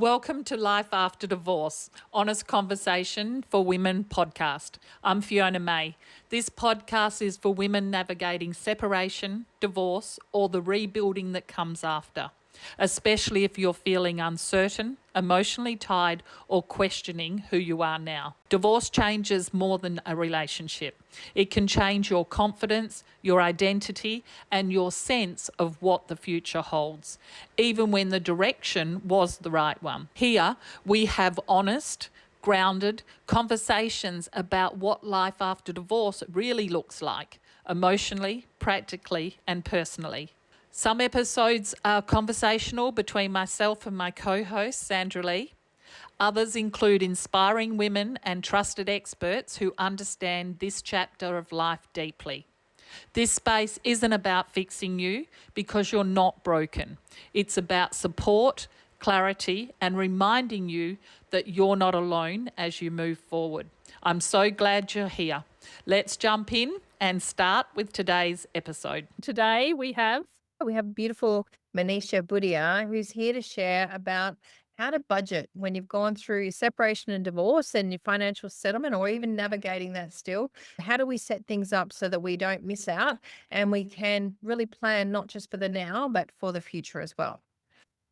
Welcome to Life After Divorce, Honest Conversation for Women podcast. I'm Fiona May. This podcast is for women navigating separation, divorce, or the rebuilding that comes after, especially if you're feeling uncertain, emotionally tied, or questioning who you are now. Divorce changes more than a relationship. It can change your confidence, your identity, and your sense of what the future holds, even when the direction was the right one. Here, we have honest, grounded conversations about what life after divorce really looks like, emotionally, practically, and personally. Some episodes are conversational between myself and my co-host, Sandra Lee. Others include inspiring women and trusted experts who understand this chapter of life deeply. This space isn't about fixing you because you're not broken. It's about support, clarity, and reminding you that you're not alone as you move forward. I'm so glad you're here. Let's jump in and start with today's episode. Today we have beautiful Manisha Buddha, who's here to share about how to budget when you've gone through separation and divorce and your financial settlement, or even navigating that still. How do we set things up so that we don't miss out and we can really plan not just for the now, but for the future as well?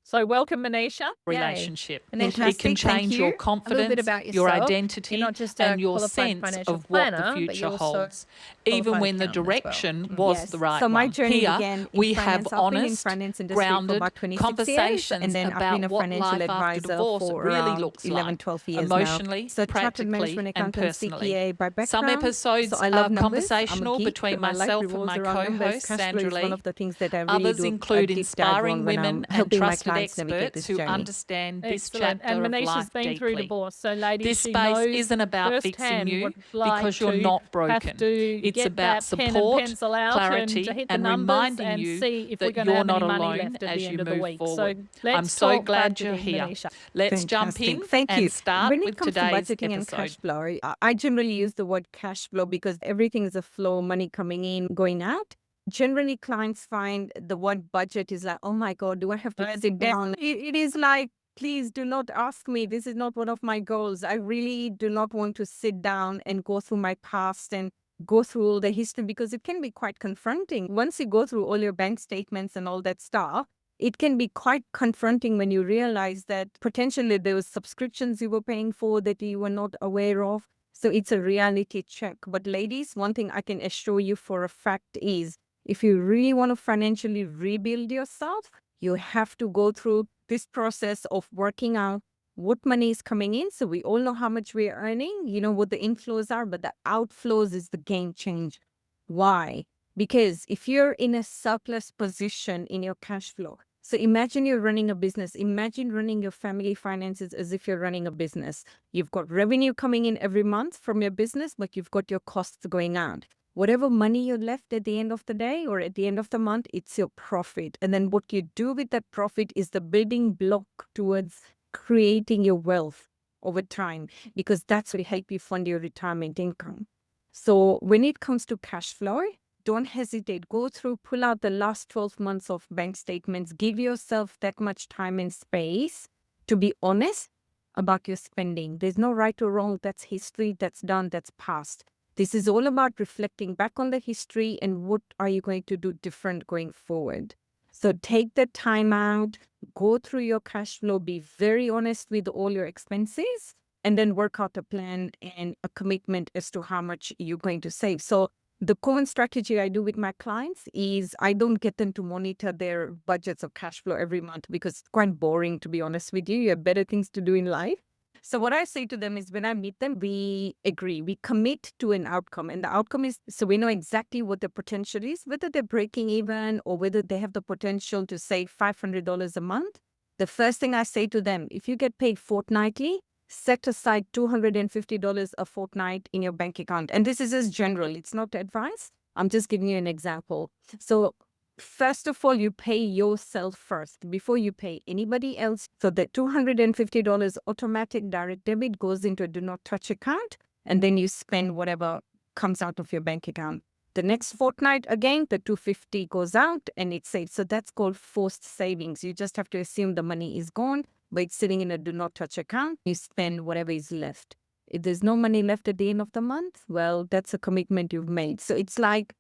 So welcome, Manisha. Relationship. Manisha, It can change your a little bit confidence, about your yourself. identity, You're not just and a your qualified sense financial of what the planner, but future you're also holds, even qualified when the accountant as well. direction was Yes. the right So my one. journey Here, began in we have finance. I've been in honest, finance industry for grounded about 26 years, conversations and then I've about been a what financial life after advisor divorce for really around looks 11, like, 12 years emotionally, now. So chartered practically, management and accountant, personally. CPA by background. Some episodes So I love are numbers. I'm a conversational geek. between My life myself and revolves my around numbers. co-host, Cash flow Sandra is one Lee. of the things that I really Others do a include deep dive inspiring on when women I'm and helping my trusted clients navigate experts this who journey. understand this Excellent. chapter And of Manisha's life been through deeply. divorce, so ladies, This she space knows isn't about fixing firsthand you what it's like because you're to not have broken. to It's get about that pen and support, pencil out and clarity, to hit the and numbers reminding and you see if we're that going to you're have any not money alone left at as the you end of the move week. forward. So I'm let's so talk glad you're budgeting, here. Manisha. Let's jump in Fantastic. Thank and you. start When with it comes to today's budgeting and episode. cash flow, I generally use the word cash flow because everything is a flow, money coming in, going out. Generally, clients find the word budget is like, oh my God, do I have to sit down? It is like, please do not ask me. This is not one of my goals. I really do not want to sit down and go through my past and go through all the history because it can be quite confronting. Once you go through all your bank statements and all that stuff, it can be quite confronting when you realize that potentially there was subscriptions you were paying for that you were not aware of. So it's a reality check. But ladies, one thing I can assure you for a fact is if you really want to financially rebuild yourself, you have to go through this process of working out what money is coming in. So we all know how much we're earning, you know what the inflows are, but the outflows is the game changer. Why? Because if you're in a surplus position in your cash flow, so imagine you're running a business. Imagine running your family finances as if you're running a business. You've got revenue coming in every month from your business, but you've got your costs going out. Whatever money you're left at the end of the day or at the end of the month, it's your profit. And then what you do with that profit is the building block towards creating your wealth over time, because that's what will help you fund your retirement income. So when it comes to cash flow, don't hesitate. Go through, pull out the last 12 months of bank statements. Give yourself that much time and space to be honest about your spending. There's no right or wrong. That's history. That's done. That's past. This is all about reflecting back on the history and what are you going to do different going forward. So take the time out, go through your cash flow, be very honest with all your expenses, and then work out a plan and a commitment as to how much you're going to save. So the common strategy I do with my clients is I don't get them to monitor their budgets of cash flow every month because it's quite boring, to be honest with you. You have better things to do in life. So what I say to them is when I meet them, we agree, we commit to an outcome. And the outcome is, so we know exactly what the potential is, whether they're breaking even or whether they have the potential to save $500 a month. The first thing I say to them, if you get paid fortnightly, set aside $250 a fortnight in your bank account. And this is just general. It's not advice. I'm just giving you an example. So first of all, you pay yourself first before you pay anybody else. So the $250 automatic direct debit goes into a do not touch account, and then you spend whatever comes out of your bank account. The next fortnight, again, the $250 goes out and it's saved. So that's called forced savings. You just have to assume the money is gone. but it's sitting in a do not touch account. You spend whatever is left. If there's no money left at the end of the month, well, that's a commitment you've made. So it's like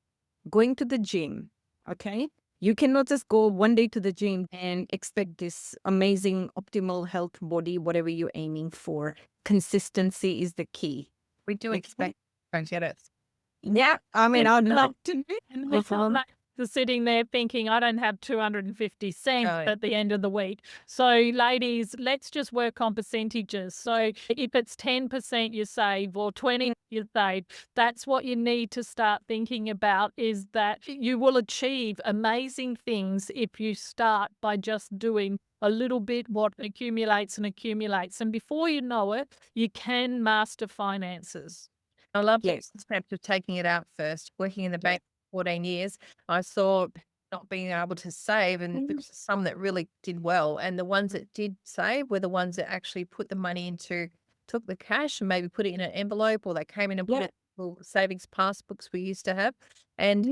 going to the gym, okay? You cannot just go one day to the gym and expect this amazing optimal health body, whatever you're aiming for. Consistency is the key. We do expect don't get it. Yeah, I mean, I'd love to. And it's not like they're sitting there thinking, I don't have 250 cents Oh, yeah. at the end of the week. So, ladies, let's just work on percentages. So, if it's 10% you save or 20 you save, that's what you need to start thinking about, is that you will achieve amazing things if you start by just doing a little bit what accumulates and accumulates. And before you know it, you can master finances. I love the Yes. concept of taking it out first. Working in the bank for 14 years, I saw not being able to save, and there was some that really did well. And the ones that did save were the ones that actually put the money into, took the cash and maybe put it in an envelope, or they came in and put Yeah. it in little savings passbooks we used to have. And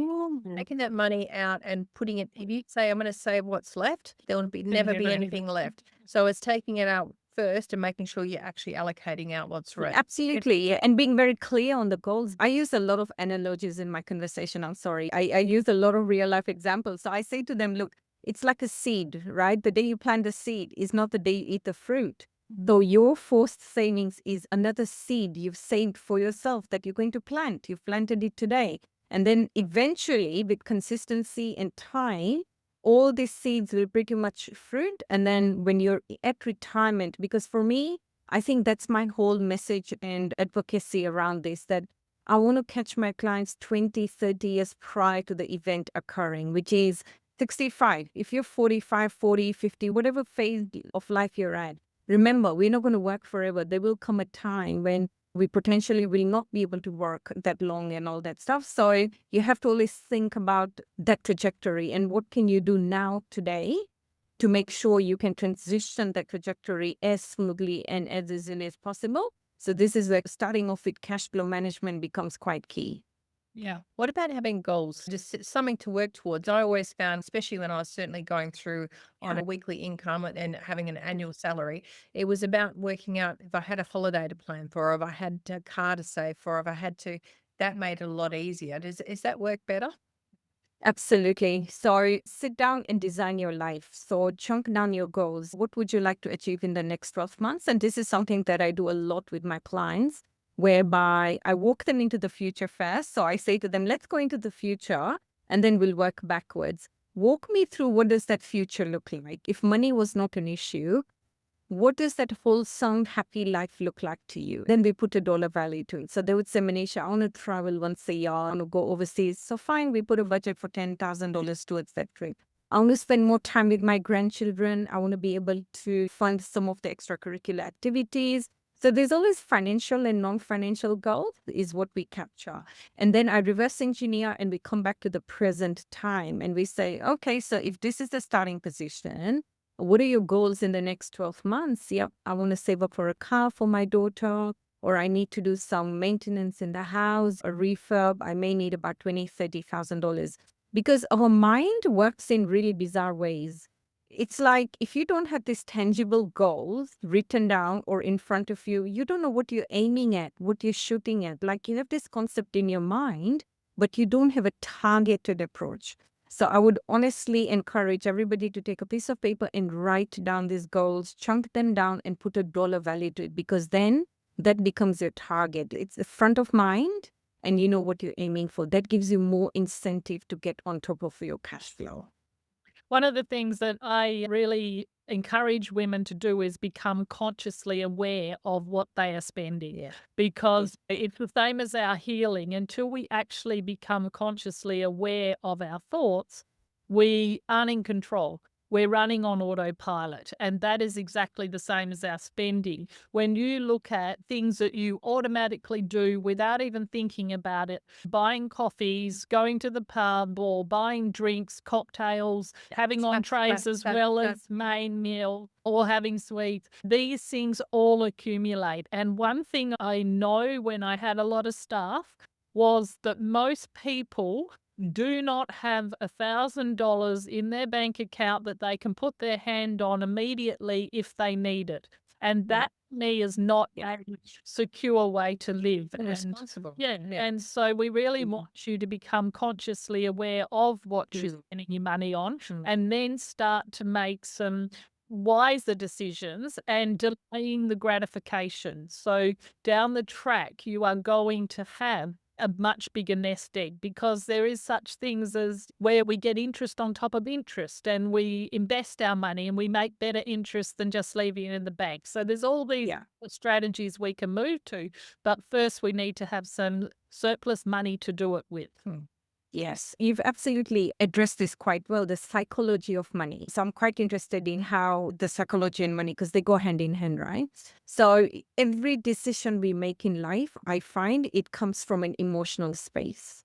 taking that money out and putting it, if you say, I'm going to save what's left, there will never be anything left. So it's taking it out first and making sure you're actually allocating out what's right. Absolutely. Yeah. And being very clear on the goals. I use a lot of analogies in my conversation. I'm sorry. I use a lot of real life examples. So I say to them, look, it's like a seed, right? The day you plant the seed is not the day you eat the fruit. Though your forced savings is another seed you've saved for yourself that you're going to plant. You've planted it today. And then eventually, with consistency and time, all these seeds will pretty much fruit. And then when you're at retirement, because for me, I think that's my whole message and advocacy around this, that I want to catch my clients 20, 30 years prior to the event occurring, which is 65. If you're 45, 40, 50, whatever phase of life you're at, remember, we're not going to work forever. There will come a time when we potentially will not be able to work that long and all that stuff. So you have to always think about that trajectory and what can you do now today to make sure you can transition that trajectory as smoothly and as easily as possible. So this is where starting off with cash flow management becomes quite key. Yeah. What about having goals? Just something to work towards. I always found, especially when I was certainly going through on a weekly income and having an annual salary, it was about working out if I had a holiday to plan for, or if I had a car to save for, or if I had to, that made it a lot easier. Is that work better? Absolutely. So sit down and design your life. So chunk down your goals. What would you like to achieve in the next 12 months? And this is something that I do a lot with my clients, whereby I walk them into the future first. So I say to them, let's go into the future and then we'll work backwards. Walk me through, what does that future look like? If money was not an issue, what does that wholesome, happy life look like to you? Then we put a dollar value to it. So they would say, Manisha, I want to travel once a year. I want to go overseas. So fine, we put a budget for $10,000 towards that trip. I want to spend more time with my grandchildren. I want to be able to fund some of the extracurricular activities. So there's always financial and non-financial goals is what we capture. And then I reverse engineer and we come back to the present time and we say, okay, so if this is the starting position, what are your goals in the next 12 months? Yep, I want to save up for a car for my daughter, or I need to do some maintenance in the house, a refurb. I may need about $20,000, $30,000, because our mind works in really bizarre ways. It's like if you don't have these tangible goals written down or in front of you, you don't know what you're aiming at, what you're shooting at. Like you have this concept in your mind, but you don't have a targeted approach. So I would honestly encourage everybody to take a piece of paper and write down these goals, chunk them down and put a dollar value to it, because then that becomes your target. It's the front of mind and you know what you're aiming for. That gives you more incentive to get on top of your cash flow. One of the things that I really encourage women to do is become consciously aware of what they are spending. Yeah. Because it's the same as our healing. Until we actually become consciously aware of our thoughts, we aren't in control. We're running on autopilot. And that is exactly the same as our spending. When you look at things that you automatically do without even thinking about it, buying coffees, going to the pub, or buying drinks, cocktails, having entrees as well as main meal, or having sweets, these things all accumulate. And one thing I know when I had a lot of staff was that most people do not have $1,000 in their bank account that they can put their hand on immediately if they need it. And that, to me, is not a secure way to live. And responsible. Yeah. And so we really Mhm. want you to become consciously aware of what you're True. spending your money on, True. and then start to make some wiser decisions and delaying the gratification. So down the track, you are going to have a much bigger nest egg, because there is such things as where we get interest on top of interest, and we invest our money and we make better interest than just leaving it in the bank. So there's all these Yeah. strategies we can move to, but first we need to have some surplus money to do it with. Yes, you've absolutely addressed this quite well, the psychology of money. So I'm quite interested in how the psychology and money, because they go hand in hand, right? So every decision we make in life, I find it comes from an emotional space.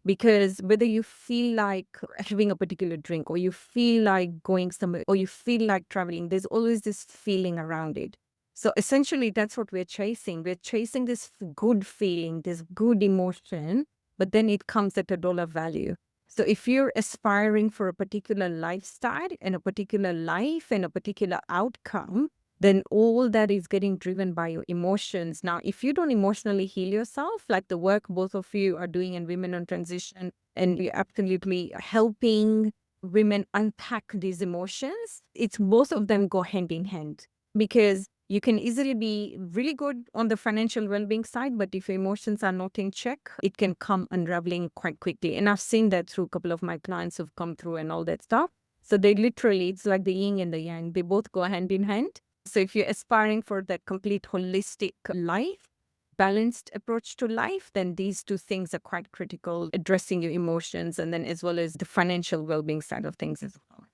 Because whether you feel like having a particular drink, or you feel like going somewhere, or you feel like traveling, there's always this feeling around it. So essentially, that's what we're chasing. We're chasing this good feeling, this good emotion, but then it comes at a dollar value. So if you're aspiring for a particular lifestyle and a particular life and a particular outcome, then all that is getting driven by your emotions. Now, if you don't emotionally heal yourself, like the work both of you are doing in Women on Transition, and you're absolutely helping women unpack these emotions, it's both of them go hand in hand, because you can easily be really good on the financial well-being side, but if your emotions are not in check, it can come unraveling quite quickly. And I've seen that through a couple of my clients who've come through and all that stuff. So they literally, it's like the yin and the yang. They both go hand in hand. So if you're aspiring for that complete holistic life, balanced approach to life, then these two things are quite critical, addressing your emotions and then as well as the financial well-being side of things as well.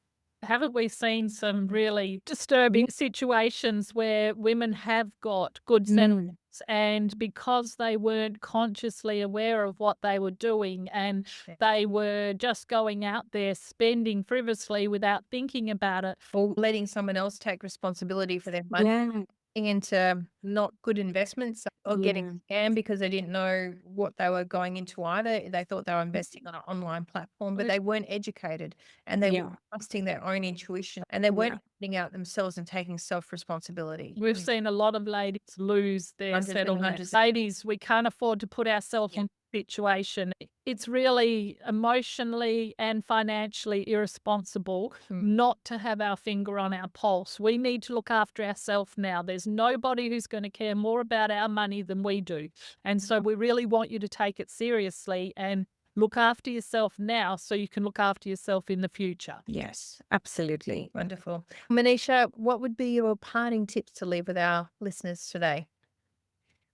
Haven't we seen some really disturbing situations where women have got good settlements, and because they weren't consciously aware of what they were doing, and they were just going out there spending frivolously without thinking about it? Or letting someone else take responsibility for their money, Yeah. into not good investments, or getting scammed because they didn't know what they were going into either. They thought they were investing on an online platform, but they weren't educated, and they Yeah. weren't trusting their own intuition, and they weren't putting out themselves and taking self-responsibility. We've seen a lot of ladies lose their Hundreds and settlements. hundreds. Ladies, we can't afford to put ourselves in a situation. It's really emotionally and financially irresponsible not to have our finger on our pulse. We need to look after ourselves now. There's nobody who's going to care more about our money than we do. And so we really want you to take it seriously and look after yourself now so you can look after yourself in the future. Yes, absolutely. Wonderful. Manisha, what would be your parting tips to leave with our listeners today?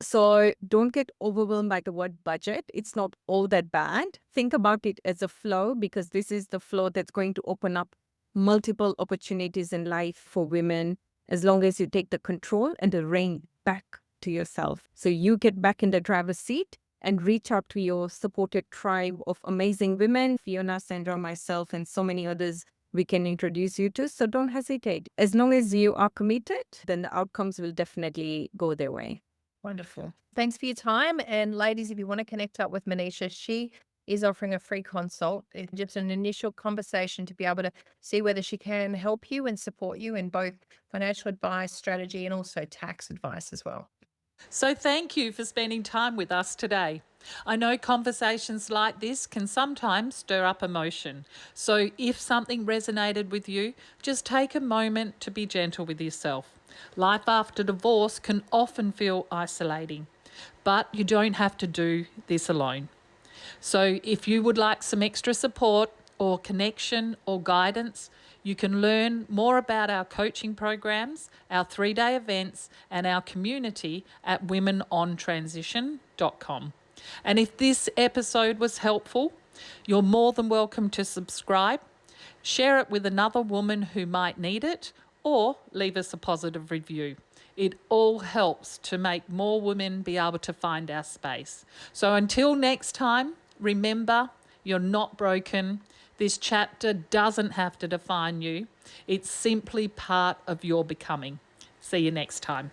So don't get overwhelmed by the word budget. It's not all that bad. Think about it as a flow, because this is the flow that's going to open up multiple opportunities in life for women, as long as you take the control and the rein back to yourself. So you get back in the driver's seat and reach out to your supported tribe of amazing women, Fiona, Sandra, myself, and so many others we can introduce you to. So don't hesitate. As long as you are committed, then the outcomes will definitely go their way. Wonderful. Thanks for your time. And ladies, if you want to connect up with Manisha, she is offering a free consult. It's just an initial conversation to be able to see whether she can help you and support you in both financial advice, strategy, and also tax advice as well. So thank you for spending time with us today. I know conversations like this can sometimes stir up emotion. So if something resonated with you, just take a moment to be gentle with yourself. Life after divorce can often feel isolating, but you don't have to do this alone. So if you would like some extra support or connection or guidance, you can learn more about our coaching programs, our 3-day events, and our community at womenontransition.com. And if this episode was helpful, you're more than welcome to subscribe, share it with another woman who might need it, or leave us a positive review. It all helps to make more women be able to find our space. So until next time, remember, you're not broken. This chapter doesn't have to define you. It's simply part of your becoming. See you next time.